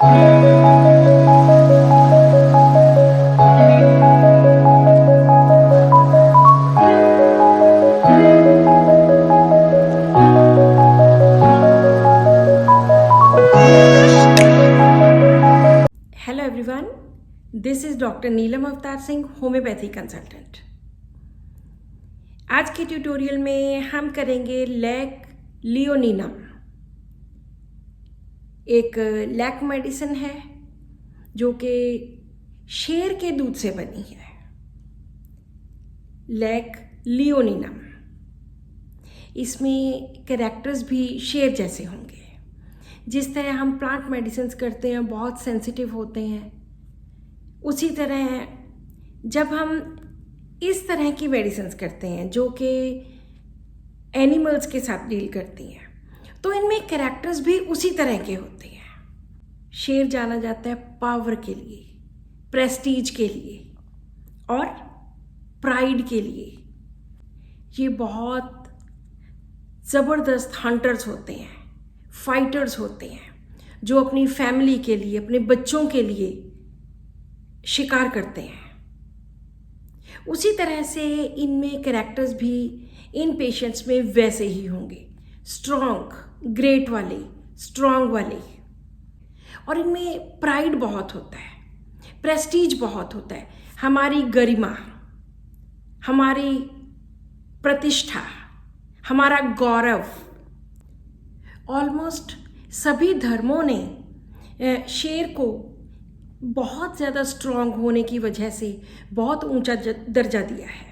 Hello everyone, this is doctor Neelam Avtar Singh, homeopathy consultant. आज के tutorial में हम करेंगे लैक लियोनिनम। एक लैक मेडिसिन है जो कि शेर के दूध से बनी है। लैक लियोनिनम, इसमें कैरेक्टर्स भी शेर जैसे होंगे। जिस तरह हम प्लांट मेडिसिन्स करते हैं, बहुत सेंसिटिव होते हैं, उसी तरह जब हम इस तरह की मेडिसिन्स करते हैं जो कि एनिमल्स के साथ डील करती हैं, तो इनमें कैरेक्टर्स भी उसी तरह के होते हैं। शेर जाना जाता है पावर के लिए, प्रेस्टीज के लिए और प्राइड के लिए। ये बहुत ज़बरदस्त हंटर्स होते हैं, फाइटर्स होते हैं, जो अपनी फैमिली के लिए, अपने बच्चों के लिए शिकार करते हैं। उसी तरह से इनमें कैरेक्टर्स भी इन पेशेंट्स में वैसे ही होंगे, स्ट्रॉन्ग, ग्रेट वाले, स्ट्रॉन्ग वाले। और इनमें प्राइड बहुत होता है, प्रेस्टीज बहुत होता है, हमारी गरिमा, हमारी प्रतिष्ठा, हमारा गौरव। ऑलमोस्ट सभी धर्मों ने शेर को बहुत ज़्यादा स्ट्रॉन्ग होने की वजह से बहुत ऊंचा दर्जा दिया है।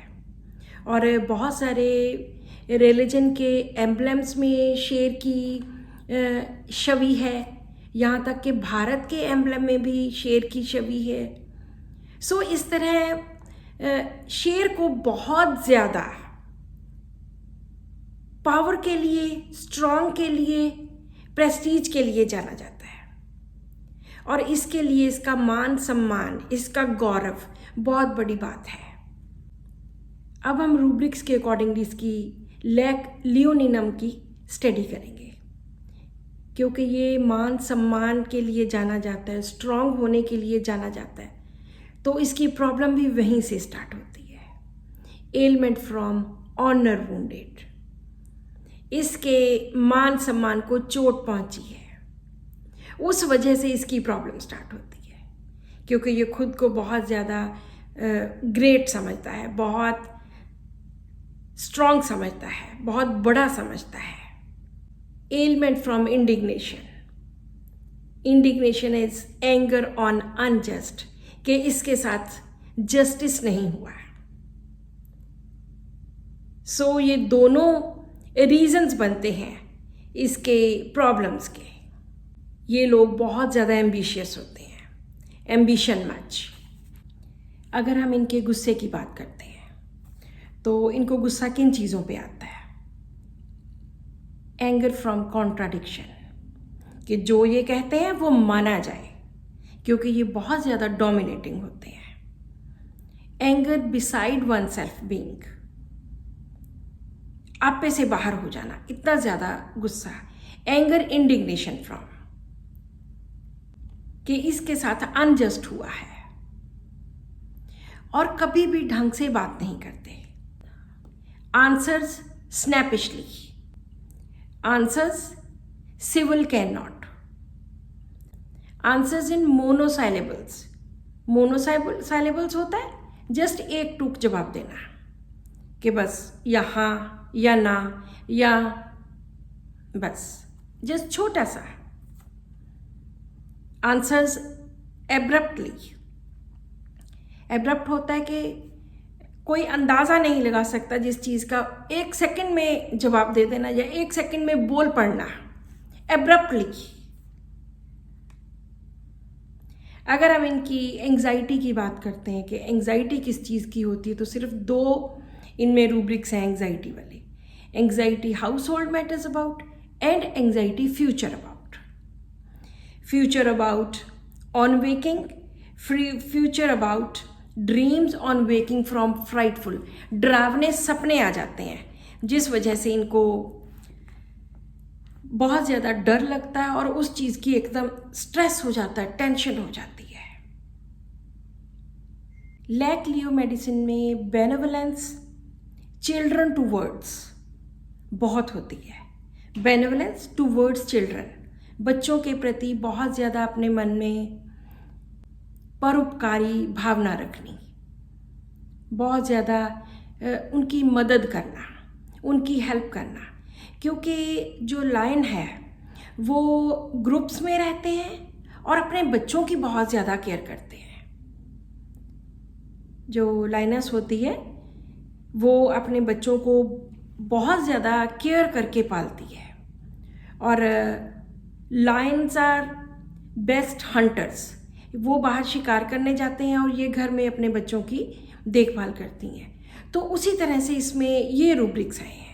और बहुत सारे रिलीजन के एम्ब्लेम्स में शेर की छवि है, यहाँ तक कि भारत के एम्ब्लेम में भी शेर की छवि है। सो इस तरह शेर को बहुत ज़्यादा पावर के लिए, स्ट्रॉन्ग के लिए, प्रेस्टीज के लिए जाना जाता है। और इसके लिए इसका मान सम्मान, इसका गौरव बहुत बड़ी बात है। अब हम रूब्रिक्स के अकॉर्डिंगली इसकी लैक लियोनिनम की स्टडी करेंगे, क्योंकि ये मान सम्मान के लिए जाना जाता है, स्ट्रॉन्ग होने के लिए जाना जाता है, तो इसकी प्रॉब्लम भी वहीं से स्टार्ट होती है। एलमेंट फ्रॉम ऑनर वुंडेड, इसके मान सम्मान को चोट पहुंची है, उस वजह से इसकी प्रॉब्लम स्टार्ट होती है। क्योंकि ये खुद को बहुत ज़्यादा ग्रेट समझता है, बहुत स्ट्रॉन्ग समझता है, बहुत बड़ा समझता है। Element from indignation, indignation is anger on unjust, कि इसके साथ जस्टिस नहीं हुआ। सो ये दोनों रीजंस बनते हैं इसके प्रॉब्लम्स के। ये लोग बहुत ज़्यादा एम्बिशियस होते हैं, एम्बिशन मच। अगर हम इनके गुस्से की बात करते हैं तो इनको गुस्सा किन चीज़ों पे आता है? एंगर फ्रॉम कॉन्ट्राडिक्शन, कि जो ये कहते हैं वो माना जाए, क्योंकि ये बहुत ज़्यादा डोमिनेटिंग होते हैं। Anger beside one self being, आपे से बाहर हो जाना, इतना ज़्यादा गुस्सा। एंगर इंडिग्नेशन फ्रॉम, कि इसके साथ अनजस्ट हुआ है और कभी भी ढंग से बात नहीं करते। Answers snappishly, answers civil can not, answers in monosyllables. Monosyllables होता है जस्ट एक टूक जवाब देना, कि बस या हाँ या ना या बस, जस्ट छोटा सा। आंसर्स एब्रप्टली, एब्रप्ट होता है कि कोई अंदाज़ा नहीं लगा सकता जिस चीज़ का, एक सेकंड में जवाब दे देना या एक सेकंड में बोल पड़ना, एब्रप्टली। अगर हम इनकी एंग्जाइटी की बात करते हैं कि एंग्जाइटी किस चीज़ की होती है, तो सिर्फ दो इनमें रूब्रिक्स हैं एंग्जाइटी वाले। Anxiety house hold matters about and anxiety future about. Future about on waking, future about dreams on waking from frightful, डरावने सपने आ जाते हैं जिस वजह से इनको बहुत ज़्यादा डर लगता है और उस चीज़ की एकदम स्ट्रेस हो जाता है, टेंशन हो जाती है। लैक लियो मेडिसिन में बेनेवलेंस चिल्ड्रन टूवर्ड्स बहुत होती है। बेनेवलेंस टूवर्ड्स चिल्ड्रन, बच्चों के प्रति बहुत ज़्यादा अपने मन में परोपकारी भावना रखनी, बहुत ज़्यादा उनकी मदद करना, उनकी हेल्प करना, क्योंकि जो लायन है वो ग्रुप्स में रहते हैं और अपने बच्चों की बहुत ज़्यादा केयर करते हैं। जो लायनस होती है वो अपने बच्चों को बहुत ज़्यादा केयर करके पालती है। और लायंस आर बेस्ट हंटर्स, वो बाहर शिकार करने जाते हैं और ये घर में अपने बच्चों की देखभाल करती हैं। तो उसी तरह से इसमें ये रूब्रिक्स आए हैं।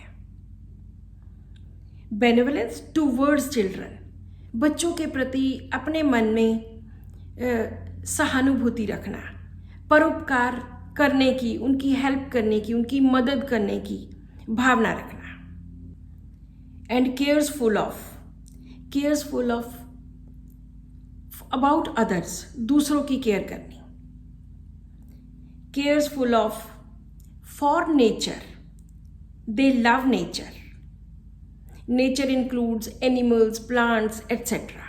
बेनेवलेंस टूवर्ड्स चिल्ड्रन, बच्चों के प्रति अपने मन में सहानुभूति रखना, परोपकार करने की, उनकी हेल्प करने की, उनकी मदद करने की भावना रखना। And careful of about others, दूसरों की केयर करनी। Careful of for nature, they love nature. Nature includes animals, plants etcetera.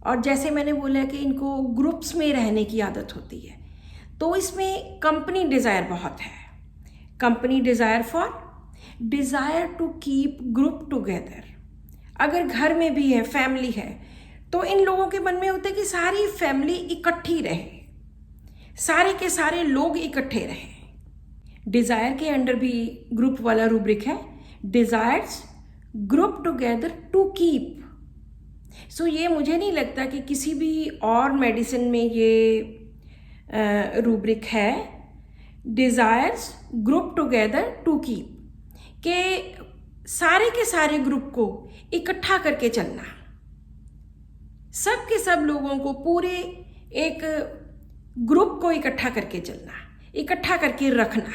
और जैसे मैंने बोला कि इनको ग्रुप्स में रहने की आदत होती है, तो इसमें कंपनी डिज़ायर बहुत है। Company desire for desire to keep group together. अगर घर में भी है, फैमिली है, तो इन लोगों के मन में होता है कि सारी फैमिली इकट्ठी रहे, सारे के सारे लोग इकट्ठे रहें। डिज़ायर के अंडर भी ग्रुप वाला रूब्रिक है, desires group together to keep. So ये मुझे नहीं लगता कि किसी भी और मेडिसिन में ये रूब्रिक है, desires group together to keep, के सारे के सारे ग्रुप को इकट्ठा करके चलना, सब के सब लोगों को, पूरे एक ग्रुप को इकट्ठा करके चलना, इकट्ठा करके रखना।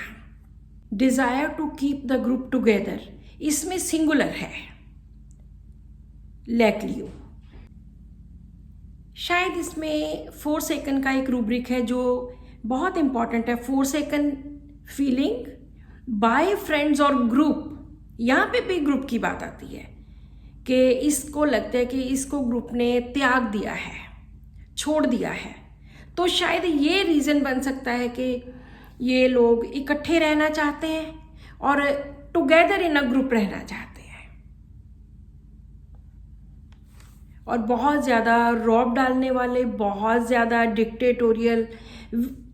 Desire to keep the group together, इसमें सिंगुलर है। लैक लियो, शायद इसमें फोरसेकन का एक रूब्रिक है जो बहुत इंपॉर्टेंट है। फोरसेकन फीलिंग बाय फ्रेंड्स और ग्रुप, यहाँ पे भी ग्रुप की बात आती है कि इसको लगता है कि इसको ग्रुप ने त्याग दिया है, छोड़ दिया है। तो शायद ये रीज़न बन सकता है कि ये लोग इकट्ठे रहना चाहते हैं और टुगेदर इन अ ग्रुप रहना चाहते हैं, और बहुत ज़्यादा रौब डालने वाले, बहुत ज़्यादा dictatorial,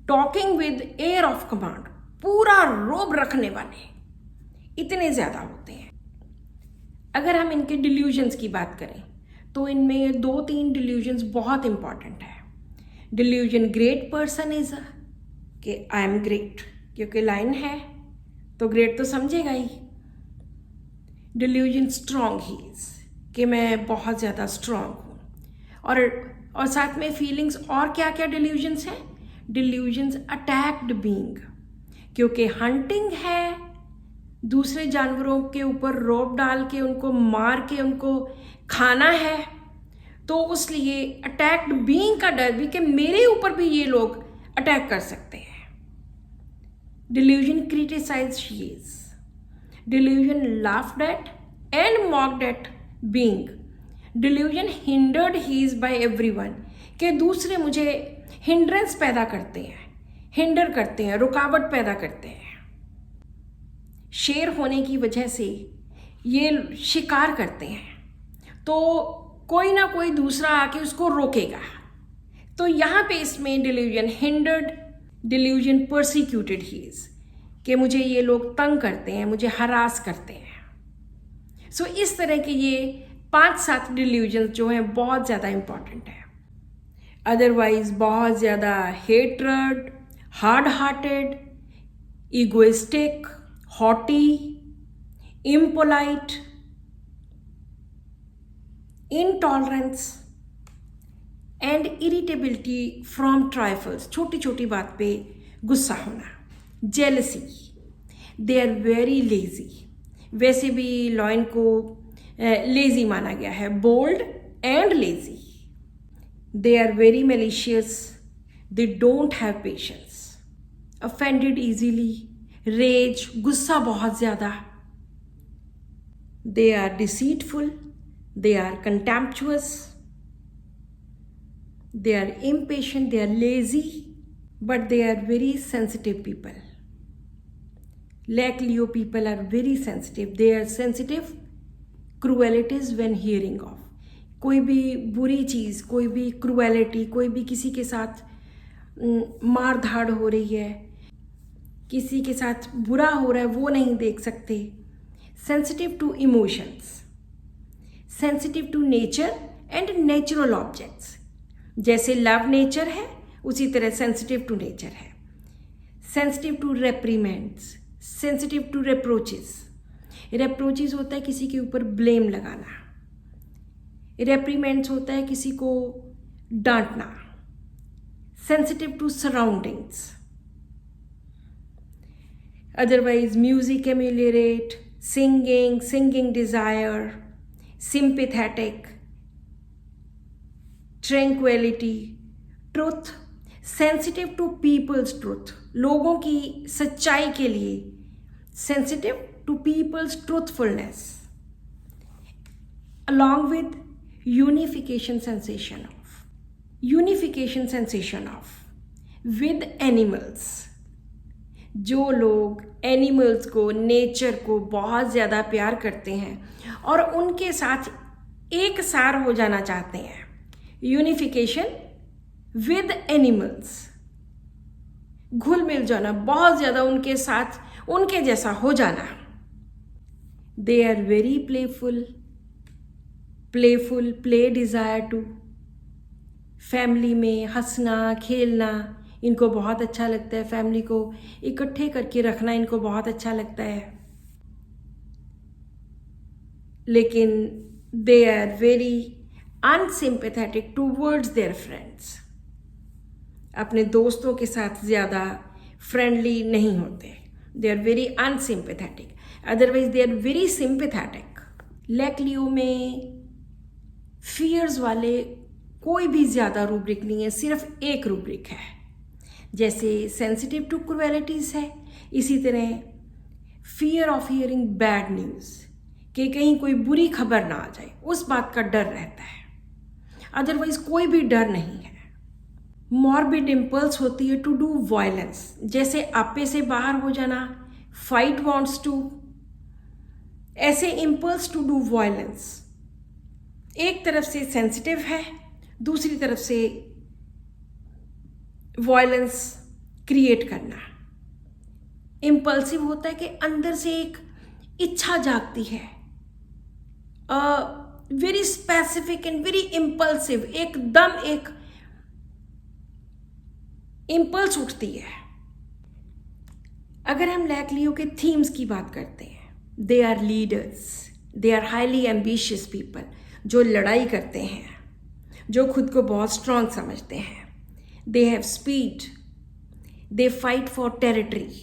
talking with air of command, पूरा रौब रखने वाले इतने ज़्यादा होते हैं। अगर हम इनके डिल्यूजन्स की बात करें तो इनमें 2-3 डिल्यूजन्स बहुत इंपॉर्टेंट है। डिल्यूजन ग्रेट पर्सन इज कि आई एम ग्रेट, क्योंकि लाइन है तो ग्रेट तो समझेगा ही। डिल्यूजन स्ट्रॉन्ग ही इज, कि मैं बहुत ज़्यादा स्ट्रॉन्ग हूँ। और साथ में फीलिंग्स और क्या क्या डिल्यूजन्स हैं? डिल्यूजन्स अटैक्ड बीइंग, क्योंकि हंटिंग है, दूसरे जानवरों के ऊपर रौब डाल के उनको मार के उनको खाना है, तो इसलिए अटैक्ड बीइंग का डर भी कि मेरे ऊपर भी ये लोग अटैक कर सकते हैं। Delusion criticise she is, delusion laughed at and mocked at being, delusion hindered he is by everyone, कि दूसरे मुझे हिंड्रेंस पैदा करते हैं, हिंडर करते हैं, रुकावट पैदा करते हैं। शेर होने की वजह से ये शिकार करते हैं तो कोई ना कोई दूसरा आके उसको रोकेगा। तो यहाँ पे इसमें delusion hindered, delusion persecuted he is, कि मुझे ये लोग तंग करते हैं, मुझे हरास करते हैं। सो इस तरह के ये 5-7 डिल्यूजन जो हैं बहुत ज़्यादा इम्पॉर्टेंट है। अदरवाइज बहुत ज़्यादा hatred, hard hearted, egoistic, haughty, impolite, intolerance and irritability from trifles, छोटी छोटी बात पे गुस्सा होना, jealousy, they are very lazy. वैसे भी लॉयन को लेजी माना गया है, bold and lazy. They are very malicious, they don't have patience, offended easily, rage, गुस्सा बहुत ज़्यादा। They are deceitful, they are contemptuous, they are impatient, they are lazy, but they are very sensitive people. Like Leo people are very sensitive. They are sensitive cruelties when hearing of. कोई भी बुरी चीज़, कोई भी cruelty, कोई भी किसी के साथ मार धाड़ हो रही है, किसी के साथ बुरा हो रहा है, वो नहीं देख सकते। Sensitive to emotions, sensitive to nature and natural objects. जैसे लव नेचर है, उसी तरह सेंसिटिव टू नेचर है। Sensitive to reprimands, sensitive to reproaches. Reproaches होता है किसी के ऊपर ब्लेम लगाना, रेप्रीमेंट्स होता है किसी को डांटना। Sensitive to surroundings. Otherwise, music ameliorate, singing desire, sympathetic, tranquility, truth, sensitive to people's truth, लोगों की सच्चाई के लिए, sensitive to people's truthfulness, along with unification sensation of with animals। जो लोग एनिमल्स को, नेचर को बहुत ज़्यादा प्यार करते हैं और उनके साथ एक सार हो जाना चाहते हैं, यूनिफिकेशन विद एनिमल्स, घुल मिल जाना, बहुत ज़्यादा उनके साथ उनके जैसा हो जाना। They are very playful, play desire to. Family में हंसना खेलना इनको बहुत अच्छा लगता है, फैमिली को इकट्ठे करके रखना इनको बहुत अच्छा लगता है। लेकिन they are very unsympathetic towards their friends. अपने दोस्तों के साथ ज़्यादा फ्रेंडली नहीं होते। They are very unsympathetic, otherwise they are very sympathetic. Lack Leo में फियर्स वाले कोई भी ज़्यादा रूब्रिक नहीं है, सिर्फ एक रूब्रिक है। जैसे सेंसिटिव टू क्रूएलिटीज़ है, इसी तरह fear of hearing bad news, कि कहीं कोई बुरी खबर ना आ जाए, उस बात का डर रहता है। अदरवाइज कोई भी डर नहीं है। मॉर्बिड इम्पल्स होती है टू डू वायलेंस, जैसे आपे से बाहर हो जाना, फाइट वांट्स टू, ऐसे इम्पल्स टू डू वायलेंस। एक तरफ से सेंसिटिव है, दूसरी तरफ से वायलेंस क्रिएट करना। इम्पल्सिव होता है कि अंदर से एक इच्छा जागती है, very specific and very impulsive, एकदम एक इम्पल्स उठती है। अगर हम लैक लियो के थीम्स की बात करते हैं, they are leaders, they are highly ambitious people, जो लड़ाई करते हैं, जो खुद को बहुत स्ट्रांग समझते हैं। They have speed, they fight for territory,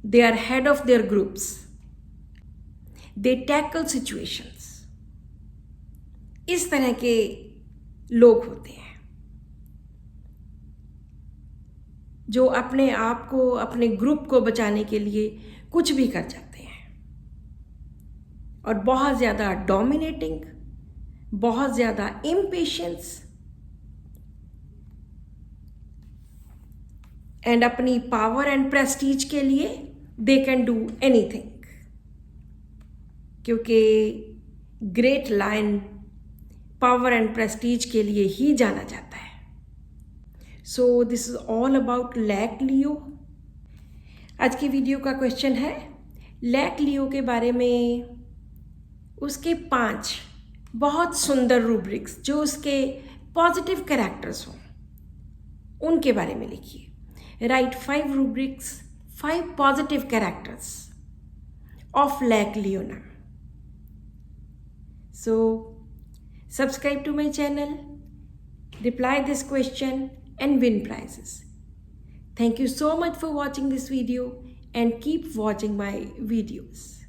they are head of their groups, they tackle situations। इस तरह के लोग होते हैं जो अपने आप को, अपने ग्रुप को बचाने के लिए कुछ भी कर जाते हैं, और बहुत ज़्यादा डोमिनेटिंग, बहुत ज़्यादा इम्पेशेंस, एंड अपनी पावर एंड प्रेस्टीज के लिए दे कैन डू एनीथिंग। क्योंकि great lion power and prestige के लिए ही जाना जाता है। So this is all about lack Leo. आज की वीडियो का क्वेश्चन है, लैक लियो के बारे में उसके 5 बहुत सुंदर रूब्रिक्स जो उसके पॉजिटिव कैरेक्टर्स हों, उनके बारे में लिखिए। Write 5 rubrics, 5 positive characters of Lake Leona. So, subscribe to my channel, reply this question and win prizes. Thank you so much for watching this video and keep watching my videos.